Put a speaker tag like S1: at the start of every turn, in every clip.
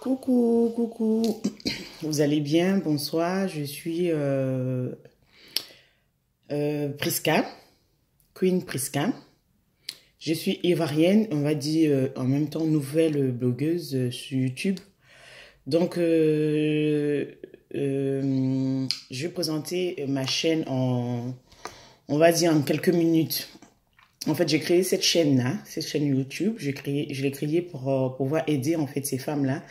S1: Coucou, coucou, vous allez bien? Bonsoir, je suis Priska, Queen Priska. Je suis ivoirienne, on va dire en même temps nouvelle blogueuse sur YouTube. Donc, je vais présenter ma chaîne on va dire en quelques minutes. En fait, j'ai créé cette chaîne-là, cette chaîne YouTube. Je l'ai créée pour pouvoir aider en fait ces femmes-là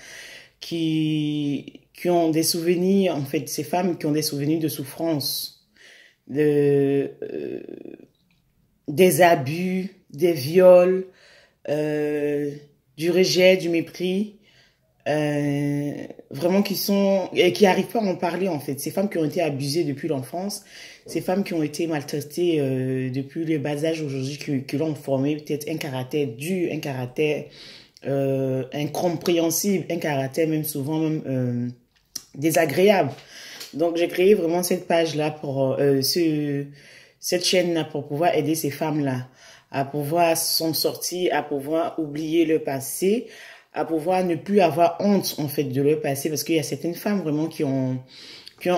S1: qui ont des souvenirs, en fait, ces femmes qui ont des souvenirs de souffrance, de, des abus, des viols, du rejet, du mépris, vraiment qui sont et qui arrivent pas à en parler en fait. Ces femmes qui ont été abusées depuis l'enfance, ces femmes qui ont été maltraitées depuis le bas âge aujourd'hui, qui l'ont formé peut-être un caractère dur, un caractère incompréhensible, un caractère même souvent même désagréable. Donc j'ai créé vraiment cette page là pour cette chaîne là pour pouvoir aider ces femmes là à pouvoir s'en sortir, à pouvoir oublier le passé, à pouvoir ne plus avoir honte en fait de leur passé, parce qu'il y a certaines femmes vraiment qui ont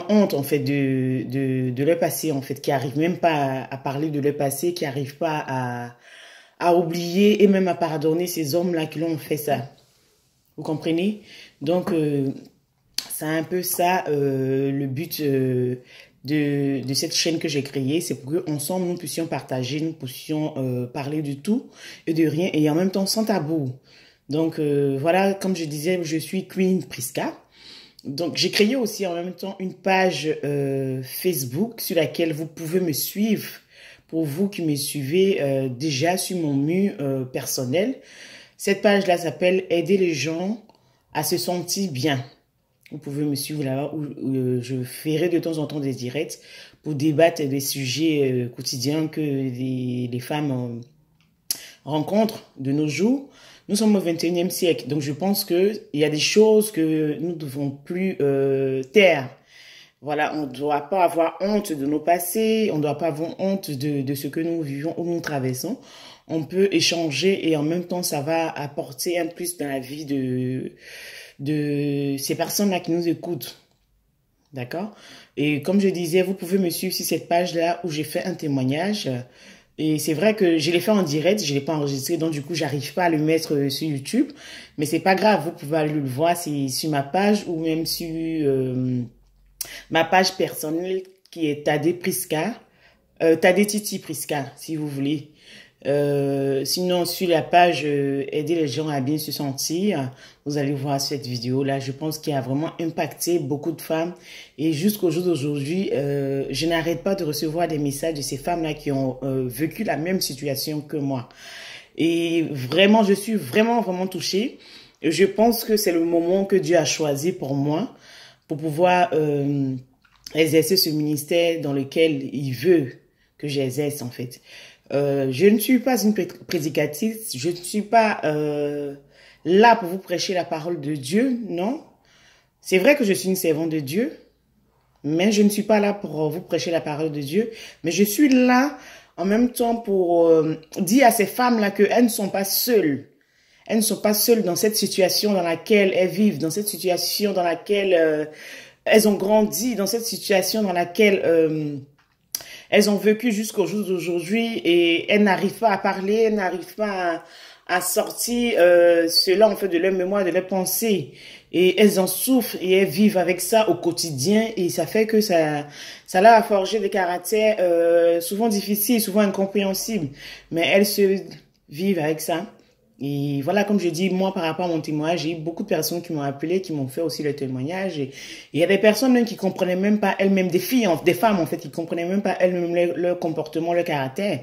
S1: honte en fait de leur passé en fait, qui arrivent même pas à parler de leur passé, qui arrivent pas à oublier et même à pardonner ces hommes là qui l'ont fait ça. Vous comprenez? Donc c'est un peu ça le but de cette chaîne que j'ai créée, c'est pour qu'ensemble nous puissions partager, nous puissions parler de tout et de rien, et en même temps sans tabou. Donc voilà, comme je disais, je suis Queen Priska. Donc j'ai créé aussi en même temps une page Facebook sur laquelle vous pouvez me suivre. Pour vous qui me suivez déjà sur mon mur personnel, cette page-là s'appelle Aider les gens à se sentir bien. Vous pouvez me suivre là-bas où je ferai de temps en temps des directs pour débattre des sujets quotidiens que les femmes rencontrent de nos jours. Nous sommes au 21e siècle, donc je pense qu'il y a des choses que nous ne devons plus taire. Voilà, on ne doit pas avoir honte de nos passés, on ne doit pas avoir honte de ce que nous vivons ou nous traversons. On peut échanger et en même temps, ça va apporter un plus dans la vie de ces personnes-là qui nous écoutent. D'accord? Et comme je disais, vous pouvez me suivre sur cette page-là où j'ai fait un témoignage. Et c'est vrai que je l'ai fait en direct, je l'ai pas enregistré, donc du coup, j'arrive pas à le mettre sur YouTube. Mais c'est pas grave, vous pouvez aller le voir sur ma page ou même sur ma page personnelle qui est Tade Priska, Tade Titi Priska, si vous voulez. Sinon, sur la page Aider les gens à bien se sentir, vous allez voir cette vidéo-là. Je pense qu'il a vraiment impacté beaucoup de femmes. Et jusqu'au jour d'aujourd'hui, je n'arrête pas de recevoir des messages de ces femmes-là qui ont vécu la même situation que moi. Et vraiment, je suis vraiment, vraiment touchée. Et je pense que c'est le moment que Dieu a choisi pour moi, pour pouvoir exercer ce ministère dans lequel il veut que j'exerce, en fait. Je ne suis pas une prédicatrice, je ne suis pas là pour vous prêcher la parole de Dieu, non. C'est vrai que je suis une servante de Dieu, mais je ne suis pas là pour vous prêcher la parole de Dieu, mais je suis là en même temps pour dire à ces femmes-là qu'elles ne sont pas seules. Elles ne sont pas seules dans cette situation dans laquelle elles vivent, dans cette situation dans laquelle elles ont grandi, dans cette situation dans laquelle elles ont vécu jusqu'au jour d'aujourd'hui et elles n'arrivent pas à parler, elles n'arrivent pas à sortir cela en fait de leur mémoire, de leur pensée. Et elles en souffrent et elles vivent avec ça au quotidien et ça fait que ça leur a forgé des caractères souvent difficiles, souvent incompréhensibles. Mais elles se vivent avec ça. Et voilà, comme je dis, moi, par rapport à mon témoignage, j'ai eu beaucoup de personnes qui m'ont appelé, qui m'ont fait aussi le témoignage. Et il y a des personnes même qui comprenaient même pas elles-mêmes, des filles, des femmes en fait, qui comprenaient même pas elles-mêmes leur comportement, leur caractère,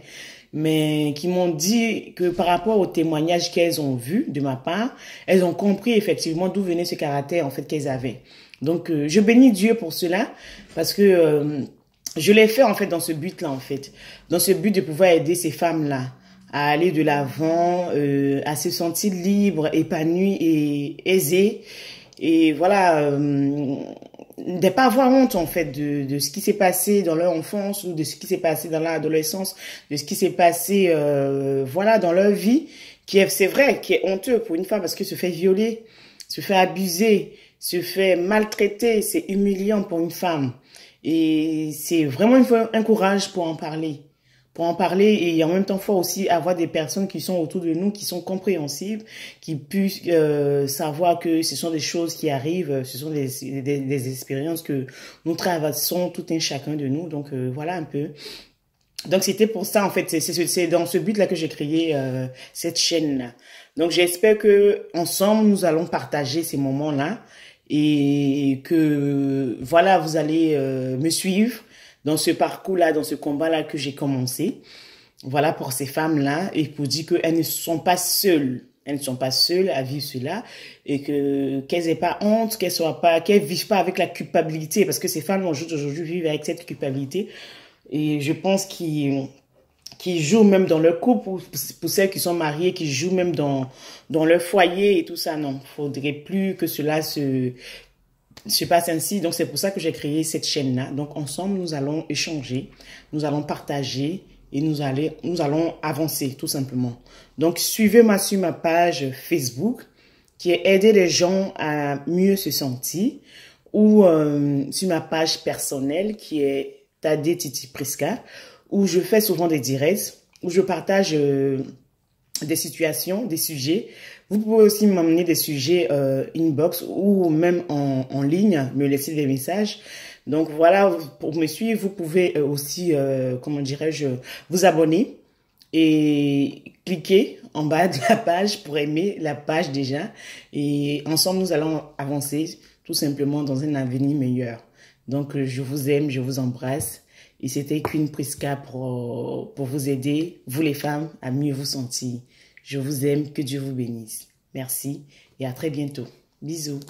S1: mais qui m'ont dit que par rapport au témoignage qu'elles ont vu de ma part, elles ont compris effectivement d'où venait ce caractère en fait qu'elles avaient. Donc, je bénis Dieu pour cela, parce que je l'ai fait en fait dans ce but-là en fait, dans ce but de pouvoir aider ces femmes-là à aller de l'avant, à se sentir libre, épanoui et aisé. Et voilà, de pas avoir honte en fait de ce qui s'est passé dans leur enfance ou de ce qui s'est passé dans leur adolescence, de ce qui s'est passé voilà dans leur vie, qui est, c'est vrai, qui est honteux pour une femme parce qu'elle se fait violer. se fait abuser, se fait maltraiter, c'est humiliant pour une femme. Et c'est vraiment un courage pour en parler. Pour en parler et en même temps, faut aussi avoir des personnes qui sont autour de nous, qui sont compréhensibles, qui puissent savoir que ce sont des choses qui arrivent, ce sont des expériences que nous traversons tout un chacun de nous. Donc voilà un peu. Donc c'était pour ça en fait, c'est dans ce but-là que j'ai créé cette chaîne-là. Donc j'espère que ensemble nous allons partager ces moments-là et que voilà vous allez me suivre dans ce parcours-là, dans ce combat-là que j'ai commencé. Voilà pour ces femmes-là et pour dire qu'elles ne sont pas seules. Elles ne sont pas seules à vivre cela et que qu'elles n'aient pas honte, qu'elles vivent pas avec la culpabilité parce que ces femmes aujourd'hui vivent avec cette culpabilité. Et je pense qu'ils jouent même dans leur couple, pour celles qui sont mariées, qui jouent même dans leur foyer et tout ça. Non, faudrait plus que cela se passe ainsi. Donc, c'est pour ça que j'ai créé cette chaîne-là. Donc, ensemble, nous allons échanger, nous allons partager et nous allons avancer, tout simplement. Donc, suivez-moi sur ma page Facebook qui est Aider les gens à mieux se sentir ou sur ma page personnelle qui est Tadé Titi Prisca, où je fais souvent des directs, où je partage des situations, des sujets. Vous pouvez aussi m'amener des sujets inbox ou même en ligne, me laisser des messages. Donc voilà, pour me suivre, vous pouvez aussi, comment dirais-je, vous abonner et cliquer en bas de la page pour aimer la page déjà. Et ensemble, nous allons avancer tout simplement dans un avenir meilleur. Donc, je vous aime, je vous embrasse. Et c'était Queen Prisca pour vous aider, vous les femmes, à mieux vous sentir. Je vous aime, que Dieu vous bénisse. Merci et à très bientôt. Bisous.